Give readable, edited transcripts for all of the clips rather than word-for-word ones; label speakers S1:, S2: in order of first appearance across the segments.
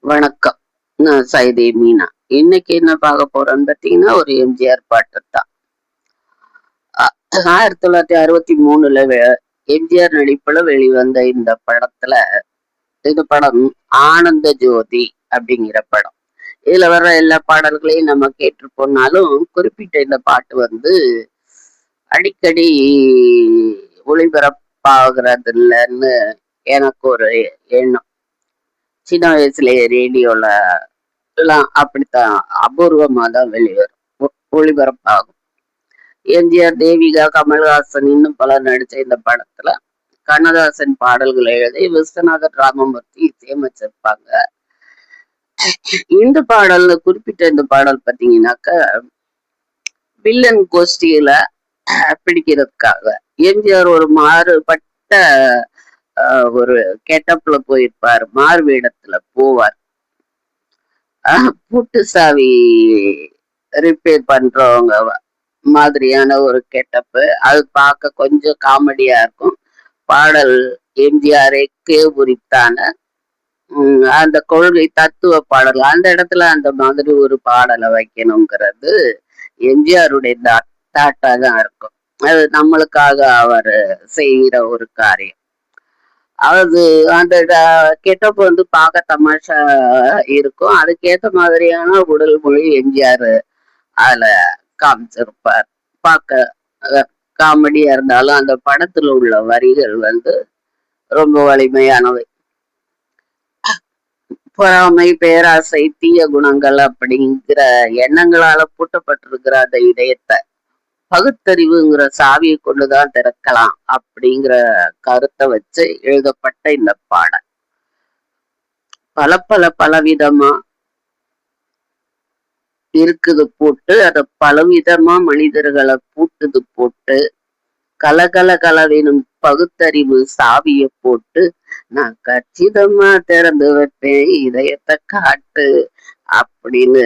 S1: வணக்கம். நான் சைதே மீனா. இன்னைக்கு என்ன பார்க்க போறோம்னு பார்த்தீங்கன்னா, ஒரு எம்ஜிஆர் பாட்டு தான். 1963ல எம்ஜிஆர் நடிப்புல வெளிவந்த இந்த படத்துல, இந்த படம் ஆனந்த ஜோதி அப்படிங்கிற படம். இதுல வர்ற எல்லா பாடல்களையும் நம்ம கேட்டிருப்போம்னாலும், குறிப்பிட்ட இந்த பாட்டு வந்து அடிக்கடி ஒளிபரப்பாகிறது இல்லைன்னு எனக்கு ஒரு எண்ணம். சின்ன வயசுலயே ரேடியோல எல்லாம் அப்படித்தான் அபூர்வமா தான் வெளிவரும், ஒளிபரப்பாகும். எம்ஜிஆர், தேவிகா, கமல்ஹாசன் இன்னும் பலர் நடிச்ச இந்த படத்துல கண்ணதாசன் பாடல்களை எழுதி விஸ்வநாதன் ராமமூர்த்தி இசையமைச்சிருப்பாங்க. இந்த பாடல்ல குறிப்பிட்ட இந்த பாடல் பாத்தீங்கன்னாக்க வில்லன் கோஷ்டியில பிடிக்கிறதுக்காக எம்ஜிஆர் ஒரு மாறுபட்ட ஒரு கெட்டப்ல போயிருப்பார், மாறு வேடத்துல போவார். பூட்டு சாவி ரிப்பேர் பண்றவங்க மாதிரியான ஒரு கெட்டப்பு. அது பார்க்க கொஞ்சம் காமெடியா இருக்கும். பாடல் எம்ஜிஆருக்கு உரித்தான அந்த கொள்கை தத்துவ பாடல். அந்த இடத்துல அந்த மாதிரி ஒரு பாடலை வைக்கணுங்கிறது எம்ஜிஆருடைய தாட்டா தான் இருக்கும். அது நம்மளுக்காக அவர் செய்கிற ஒரு காரியம். அது அந்த கெட்டப் வந்து பார்க்க தமாஷா இருக்கும். அதுக்கேற்ற மாதிரியான உடல் மொழி எம்ஜிஆர் அதுல காமிச்சிருப்பார். பார்க்க காமெடியா இருந்தாலும் அந்த படத்துல உள்ள வரிகள் வந்து ரொம்ப வலிமையானவை. பொறாமை, பேராசை, தீய குணங்கள் அப்படிங்கிற எண்ணங்களால பூட்டப்பட்டிருக்கிற அந்த இதயத்தை பகுத்தறிவுங்கிற சாவியை கொண்டுதான் திறக்கலாம் அப்படிங்கிற கருத்தை வச்சு எழுதப்பட்ட இந்த பாடல் பலவிதமா இருக்குது போட்டு, அத பலவிதமா மனிதர்களை பூட்டுது போட்டு, கலகலகலவெனும் பகுத்தறிவு சாவிய போட்டு, நான் கச்சிதமா திறந்து வைப்பேன் இதயத்தை காட்டு அப்படின்னு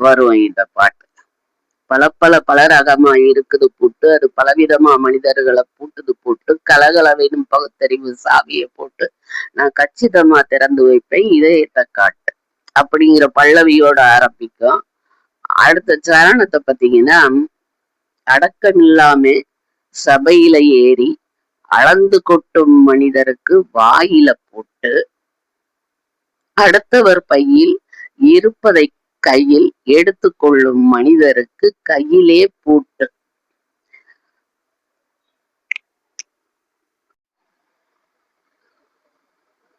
S1: வரும் இந்த பாட்டு. பல ரகமா இருக்குது போட்டு, அது பலவிதமா மனிதர்களை பூட்டுது போட்டு, கலகலவெனும் பகுத்தறிவு சாவிய போட்டு, நான் கச்சிதமா திறந்து வைப்பேன் இதயத்தை காட்டு அப்படிங்கிற பல்லவியோட ஆரம்பிக்கும். அடுத்த சரணத்தை பார்த்தீங்கன்னா, அடக்கமில்லாம சபையில ஏறி அளந்து கொட்டும் மனிதருக்கு வாயில போட்டு, அடுத்தவர் பையில் இருப்பதை கையில் எடுத்துக்கொள்ளும் மனிதருக்கு கையிலே பூட்டு.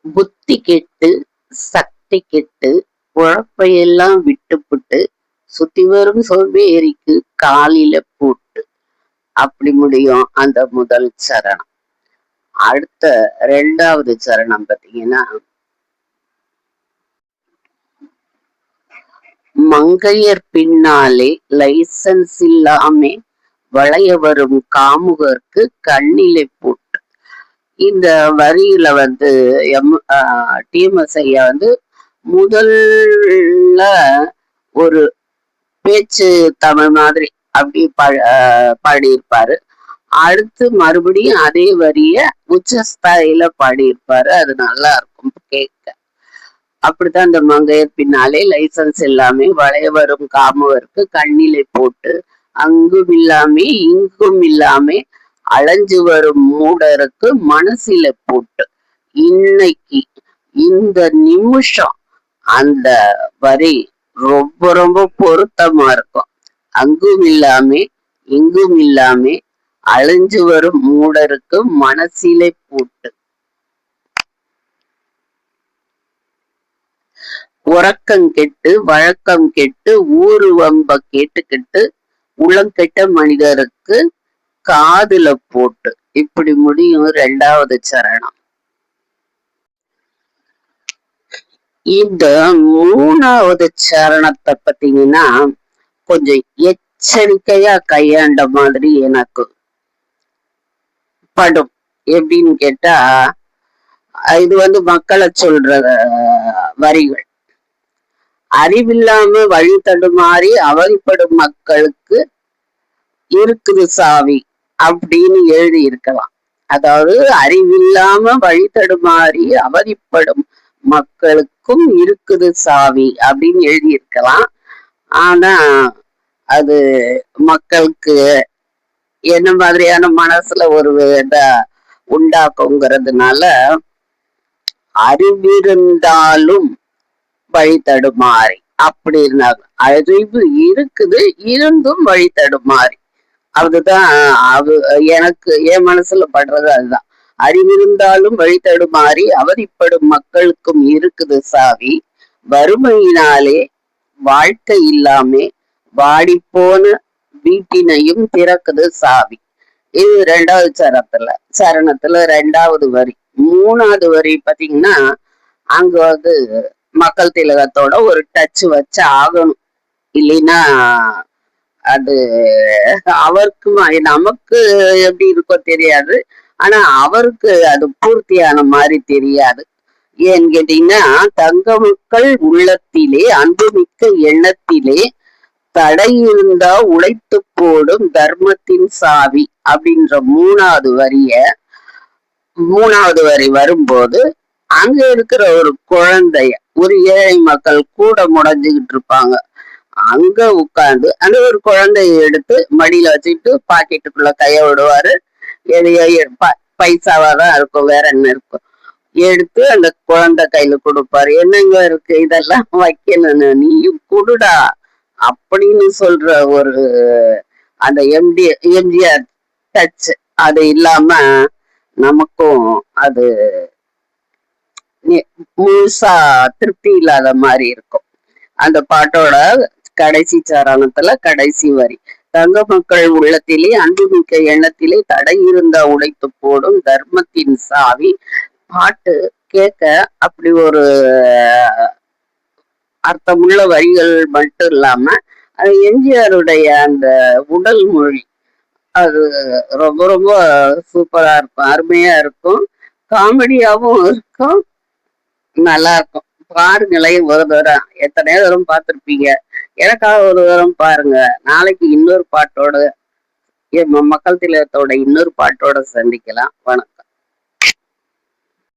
S1: புத்தி கெட்டு சக்தி கெட்டு உழப்பையெல்லாம் விட்டுப்புட்டு சுத்தி வரும் சோம்பேறிக்கு காலில பூட்டு. அப்படி முடியும் அந்த முதல் சரணம். அடுத்த 2வது சரணம் பார்த்தீங்கன்னா, மங்கையர் பின்னாலே லைசன்ஸ் இல்லாம வளைய வரும் காமுகருக்கு கண்ணிலை பூட்டு. இந்த வரியில வந்து டிஎம்எஸ் ஐயா வந்து முதல்ல ஒரு பேச்சு தமிழ் மாதிரி அப்படி பாடியிருப்பாரு. அடுத்து மறுபடியும் அதே வரிய உச்சஸ்தாயில பாடியிருப்பாரு. அது நல்லா இருக்கும் கேட்க. அப்படித்தான் இந்த மங்கையர் பின்னாலே லைசன்ஸ் இல்லாம வளைய வரும் காமுகருக்கு கண்ணிலை போட்டு, அங்கும் இல்லாம இங்கும் இல்லாம அலைஞ்சு வரும் மூடருக்கு மனசில போட்டு. இன்னைக்கு இந்த நிமிஷம் அந்த வரி ரொம்ப பொருத்தமா இருக்கும். அங்கும் இல்லாம இங்கும் இல்லாம அழிஞ்சு வரும் மூடருக்கு மனசிலே பூட்டு. உறக்கம் கெட்டு வழக்கம் கெட்டு ஊரு வம்ப கேட்டுக்கிட்டு உளங்கெட்ட மனிதருக்கு காதுல போட்டு. இப்படி முடியும் 2வது சரணம். இந்த 3வது சரணத்தை பார்த்தீங்கன்னா கொஞ்சம் எச்சரிக்கையா கையாண்ட மாதிரி எனக்கு படும். எப்படின்னு கேட்டா, இது வந்து மக்களை சொல்ற வரிகள். அறிவில்லாம வழி தடுமாறி அவதிப்படும் மக்களுக்கு இருக்குது சாவி அப்படின்னு எழுதி இருக்கலாம். அதாவது அறிவில்லாம வழி தடுமாறி அவதிப்படும் மக்களுக்கும் இருக்குது சாவி அப்படின்னு எழுதியிருக்கலாம். ஆனா அது மக்களுக்கு என்ன மாதிரியான மனசுல ஒரு உண்டாக்குங்கிறதுனால அறிவிருந்தாலும் வழி தடுமாறி அப்படி இருந்தாங்க. அறிவு இருக்குது, இருந்தும் வழி தடுமாறி. அதுதான் எனக்கு என் மனசுல படுறது அதுதான். அறிவிருந்தாலும் வழி தடுமாறி அவதிப்படும் மக்களுக்கும் இருக்குது சாவி. வறுமையினாலே வாழ்க்கை இல்லாமே வாடிப்போன வீட்டினையும் திறக்குது சாவி. இது ரெண்டாவது சரணத்துல ரெண்டாவது வரி. மூணாவது வரி பாத்தீங்கன்னா அங்க மக்கள் திலகத்தோட ஒரு டச் வச்சு ஆகணும். இல்லைன்னா அது அவருக்கு நமக்கு எப்படி இருக்கோ தெரியாது, ஆனா அவருக்கு அது பூர்த்தியான மாதிரி தெரியாது. ஏன்னு கேட்டீங்கன்னா, தங்க மக்கள் உள்ளத்திலே அன்புமிக்க எண்ணத்திலே தடை இருந்தா உடைத்து போடும் தர்மத்தின் சாவி அப்படின்ற மூணாவது வரி வரும்போது அங்க இருக்கிற ஒரு குழந்தைய, ஒரு ஏழை மக்கள் கூட முடஞ்சுக்கிட்டு இருப்பாங்க, அங்க உட்கார்ந்து அந்த ஒரு குழந்தைய எடுத்து மடியில வச்சுட்டு பாக்கெட்டுக்குள்ள கைய விடுவாரு. பைசாவாதான் இருக்கும், வேற என்ன இருக்கும். எடுத்து அந்த குழந்தை கையில கொடுப்பாரு. என்னங்க இருக்கு, இதெல்லாம் வைக்கணும்னு, நீயும் குடுடா அப்படின்னு சொல்ற ஒரு அந்த எம்ஜிஆர் டச். அது இல்லாம நமக்கும் அது முழுசா திருப்தி இல்லாத மாதிரி இருக்கும். அந்த பாட்டோட கடைசி சரணத்துல கடைசி வரி, தங்க மக்கள் உள்ளத்திலே அன்புமிக்க எண்ணத்திலே தடை இருந்தா உடைத்து போடும் தர்மத்தின் சாவி. பாட்டு கேட்க அப்படி ஒரு அர்த்தமுள்ள வரிகள் மட்டும் இல்லாம அது எம்ஜிஆருடைய அந்த உடல் மொழி அது ரொம்ப ரொம்ப சூப்பரா இருக்கும், அருமையா இருக்கும், காமெடியாவும் இருக்கும், நல்லா இருக்கும். பாருங்களேன் ஒரு தரம், எத்தனையோ தரம் பார்த்திருப்பீங்க. எனக்காக ஒரு தரம் பாருங்க. நாளைக்கு இன்னொரு பாட்டோட மக்கள் திலகத்தோட இன்னொரு பாட்டோட சந்திக்கலாம். வணக்கம்.